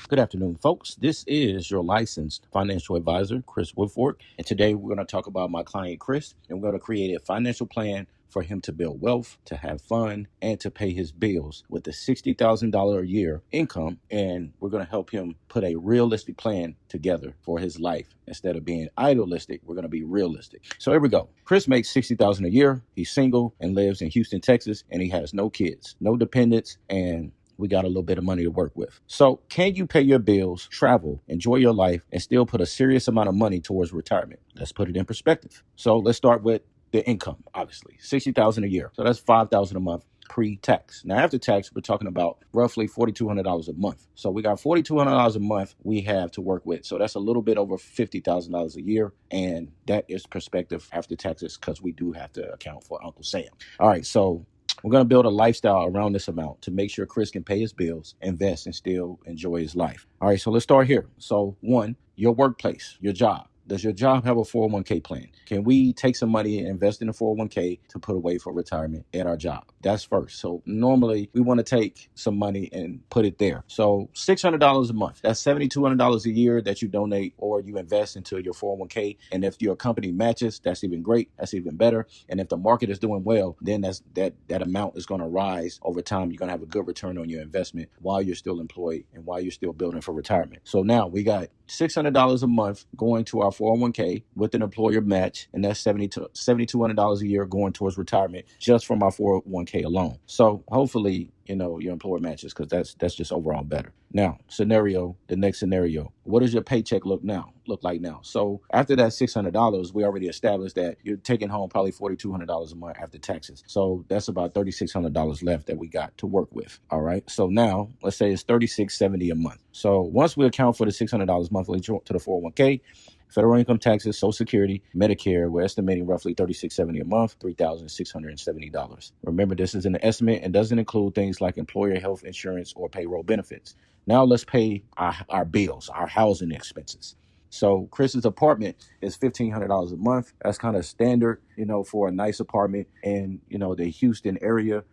Good afternoon, folks. This is your licensed financial advisor, Chris Woodford. And today we're going to talk about my client, Chris, and we're going to create a financial plan for him to build wealth, to have fun, and to pay his bills with a $60,000 a year income. And we're going to help him put a realistic plan together for his life. Instead of being idealistic, we're going to be realistic. So here we go. Chris makes $60,000 a year. He's single and lives in Houston, Texas, and he has no kids, no dependents, and we got a little bit of money to work with. So can you pay your bills, travel, enjoy your life, and still put a serious amount of money towards retirement? Let's put it in perspective. So let's start with the income, obviously, $60,000 a year. So that's $5,000 a month pre-tax. Now, after tax, we're talking about roughly $4,200 a month. So we got $4,200 a month we have to work with. So that's a little bit over $50,000 a year. And that is perspective after taxes because we do have to account for Uncle Sam. All right, so we're going to build a lifestyle around this amount to make sure Chris can pay his bills, invest, and still enjoy his life. All right, so let's start here. So one, your workplace, your job. Does your job have a 401k plan? Can we take some money and invest in a 401k to put away for retirement at our job? That's first. So normally we want to take some money and put it there. So $600 a month, that's $7,200 a year that you donate or you invest into your 401k. And if your company matches, that's even great. That's even better. And if the market is doing well, then that amount is going to rise over time. You're going to have a good return on your investment while you're still employed and while you're still building for retirement. So now we got $600 a month going to our 401k with an employer match, and that's $7,200 a year going towards retirement just from our 401k alone. So hopefully, your employer matches because that's just overall better. Now, the next scenario, what does your paycheck look like now? So after that $600, we already established that you're taking home probably $4,200 a month after taxes. So that's about $3,600 left that we got to work with. All right. So now let's say it's $3,670 a month. So once we account for the $600 monthly to the 401k, federal income taxes, Social Security, Medicare, we're estimating roughly $3,670 a month, $3,670. Remember, this is an estimate and doesn't include things like employer health insurance or payroll benefits. Now let's pay our bills, our housing expenses. So Chris's apartment is $1,500 a month. That's kind of standard, for a nice apartment in, the Houston area,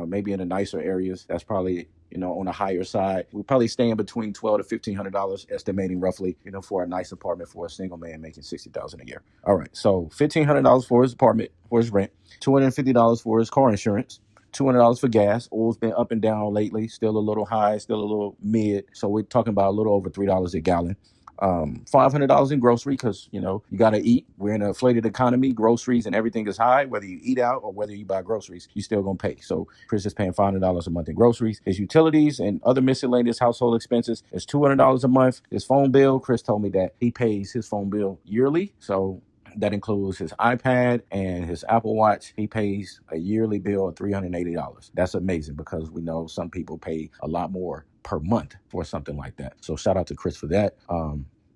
maybe in the nicer areas. That's probably on the higher side. We're probably staying between $1,200 to $1,500, estimating roughly, for a nice apartment for a single man making $60,000 a year. All right, so $1,500 for his apartment, for his rent, $250 for his car insurance, $200 for gas. Oil's been up and down lately, still a little high, still a little mid. So we're talking about a little over $3 a gallon. $500 in grocery because, you got to eat. We're in an inflated economy. Groceries and everything is high. Whether you eat out or whether you buy groceries, you still going to pay. So Chris is paying $500 a month in groceries. His utilities and other miscellaneous household expenses is $200 a month. His phone bill, Chris told me that he pays his phone bill yearly. So that includes his iPad and his Apple Watch. He pays a yearly bill of $380. That's amazing because we know some people pay a lot more per month for something like that. So shout out to Chris for that.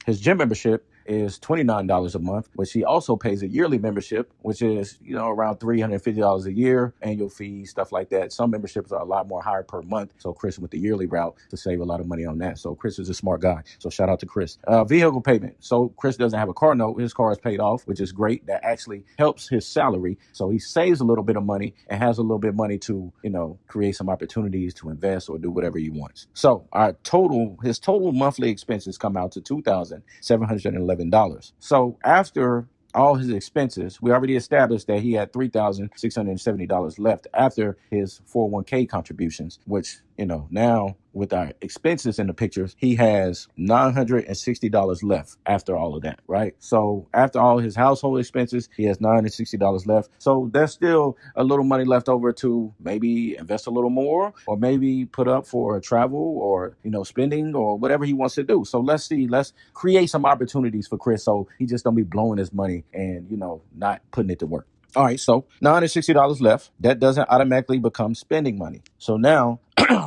His gym membership is $29 a month, which he also pays a yearly membership, which is, around $350 a year, annual fees, stuff like that. Some memberships are a lot more higher per month. So Chris went the yearly route to save a lot of money on that. So Chris is a smart guy. So shout out to Chris. Vehicle payment. So Chris doesn't have a car note. His car is paid off, which is great. That actually helps his salary. So he saves a little bit of money and has a little bit of money to, create some opportunities to invest or do whatever he wants. So his total monthly expenses come out to $2,711. So after all his expenses, we already established that he had $3,670 left after his 401k contributions, which, now with our expenses in the pictures, he has $960 left after all of that, right? So after all his household expenses, he has $960 left. So there's still a little money left over to maybe invest a little more or maybe put up for travel or, spending or whatever he wants to do. So let's create some opportunities for Chris so he just don't be blowing his money and, not putting it to work. All right, so $960 left. That doesn't automatically become spending money. So now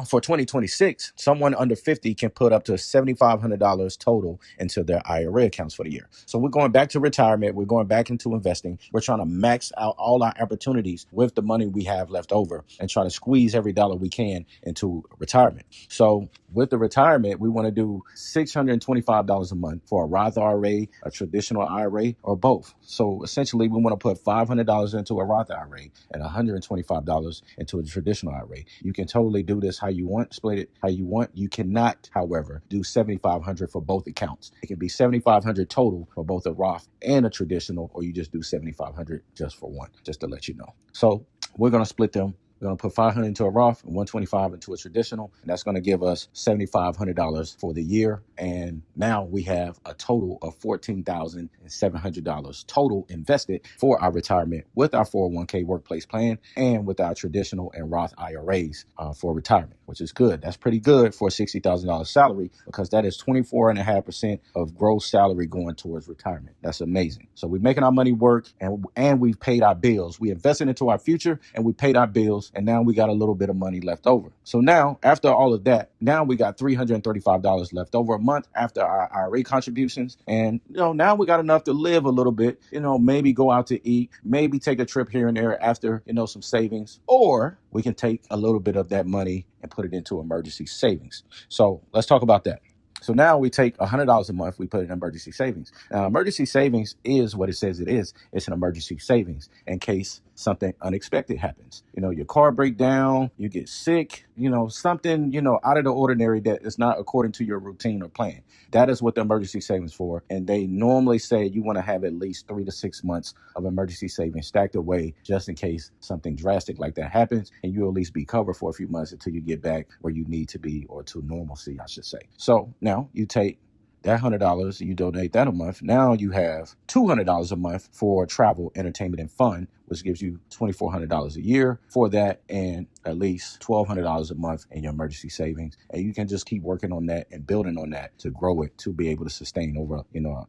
for 2026, someone under 50 can put up to $7,500 total into their IRA accounts for the year. So we're going back to retirement. We're going back into investing. We're trying to max out all our opportunities with the money we have left over and try to squeeze every dollar we can into retirement. So with the retirement, we want to do $625 a month for a Roth IRA, a traditional IRA, or both. So essentially, we want to put $500 into a Roth IRA and $125 into a traditional IRA. You can totally do do this how you want, split it how you want. You cannot, however, do 7,500 for both accounts. It can be 7,500 total for both a Roth and a traditional, or you just do 7,500 just for one, just to let you know. So we're going to split them. We're going to put 500 into a Roth and 125 into a traditional, and that's going to give us $7,500 for the year. And now we have a total of $14,700 total invested for our retirement with our 401k workplace plan and with our traditional and Roth IRAs for retirement, which is good. That's pretty good for a $60,000 salary, because that is 24.5% of gross salary going towards retirement. That's amazing. So we're making our money work, and we've paid our bills. We invested into our future and we paid our bills. And now we got a little bit of money left over. So now, after all of that, now we got $335 left over a month after our IRA contributions. And, now we got enough to live a little bit, maybe go out to eat, maybe take a trip here and there after, some savings, or we can take a little bit of that money and put it into emergency savings. So let's talk about that. So now we take $100 a month, we put it in emergency savings. Now, emergency savings is what it says it is. It's an emergency savings in case something unexpected happens. Your car break down, you get sick, something, out of the ordinary that is not according to your routine or plan. That is what the emergency savings for. And they normally say you want to have at least 3 to 6 months of emergency savings stacked away just in case something drastic like that happens. And you'll at least be covered for a few months until you get back where you need to be, or to normalcy, I should say. So now you take that $100, you donate that a month. Now you have $200 a month for travel, entertainment, and fun, which gives you $2,400 a year for that, and at least $1,200 a month in your emergency savings. And you can just keep working on that and building on that to grow it to be able to sustain over,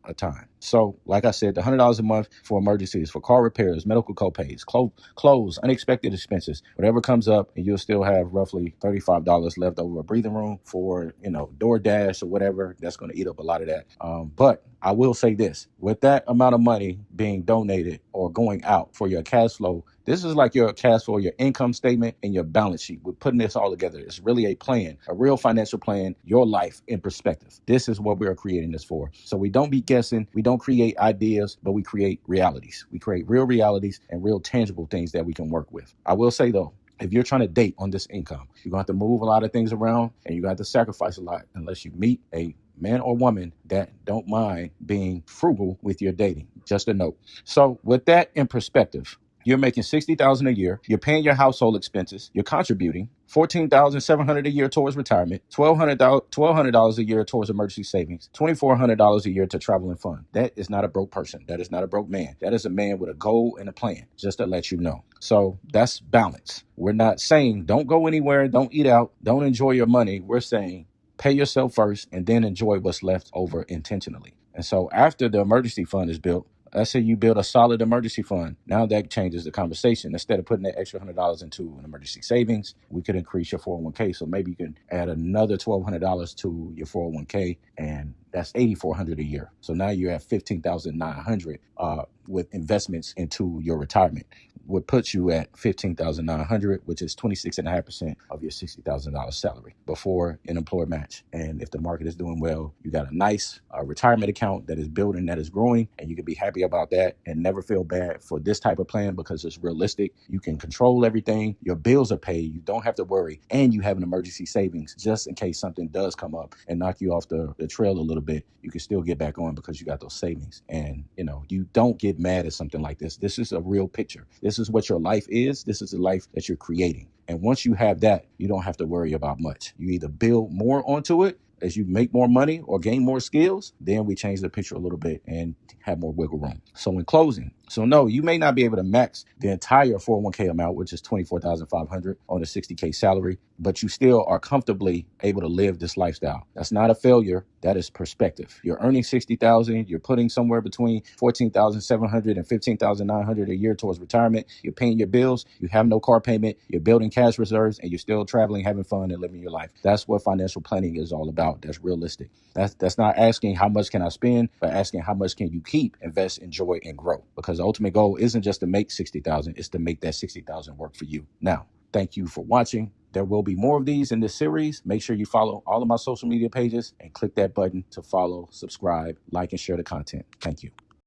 a time. So like I said, the $100 a month for emergencies, for car repairs, medical copays, clothes, unexpected expenses, whatever comes up, and you'll still have roughly $35 left over a breathing room for, DoorDash or whatever. That's going to eat up a lot of that. But I will say this, with that amount of money being donated or going out for your cash flow, this is like your cash flow, your income statement, and your balance sheet. We're putting this all together. It's really a plan, a real financial plan, your life in perspective. This is what we are creating this for. So we don't be guessing. We don't create ideas, but we create realities. We create real realities and real tangible things that we can work with. I will say, though, if you're trying to date on this income, you're going to have to move a lot of things around, and you're going to have to sacrifice a lot unless you meet a man or woman that don't mind being frugal with your dating. Just a note. So with that in perspective, you're making $60,000 a year. You're paying your household expenses. You're contributing $14,700 a year towards retirement, $1,200 a year towards emergency savings, $2,400 a year to travel and fun. That is not a broke person. That is not a broke man. That is a man with a goal and a plan, just to let you know. So that's balance. We're not saying don't go anywhere, don't eat out, don't enjoy your money. We're saying pay yourself first and then enjoy what's left over intentionally. And so after the emergency fund is built, let's say you build a solid emergency fund. Now that changes the conversation. Instead of putting that extra $100 into an emergency savings, we could increase your 401k. So maybe you can add another $1,200 to your 401k, and that's $8,400 a year. So now you're at $15,900 with investments into your retirement. Would put you at $15,900, which is 26.5% of your $60,000 salary before an employer match. And if the market is doing well, you got a nice retirement account that is building, that is growing, and you can be happy about that and never feel bad for this type of plan because it's realistic. You can control everything. Your bills are paid. You don't have to worry. And you have an emergency savings just in case something does come up and knock you off the trail a little bit. You can still get back on because you got those savings. And, you don't get mad at something like this. This is a real picture. This is what your life is. This is the life that you're creating. And once you have that, you don't have to worry about much. You either build more onto it as you make more money or gain more skills, then we change the picture a little bit and have more wiggle room. So in closing, no, you may not be able to max the entire 401k amount, which is $24,500 on a $60K salary, but you still are comfortably able to live this lifestyle. That's not a failure. That is perspective. You're earning $60,000. You're putting somewhere between $14,700 and $15,900 a year towards retirement. You're paying your bills. You have no car payment. You're building cash reserves, and you're still traveling, having fun, and living your life. That's what financial planning is all about. That's realistic. That's not asking how much can I spend, but asking how much can you keep, invest, enjoy, and grow. Because the ultimate goal isn't just to make $60,000, it's to make that $60,000 work for you. Now, thank you for watching. There will be more of these in this series. Make sure you follow all of my social media pages and click that button to follow, subscribe, like, and share the content. Thank you.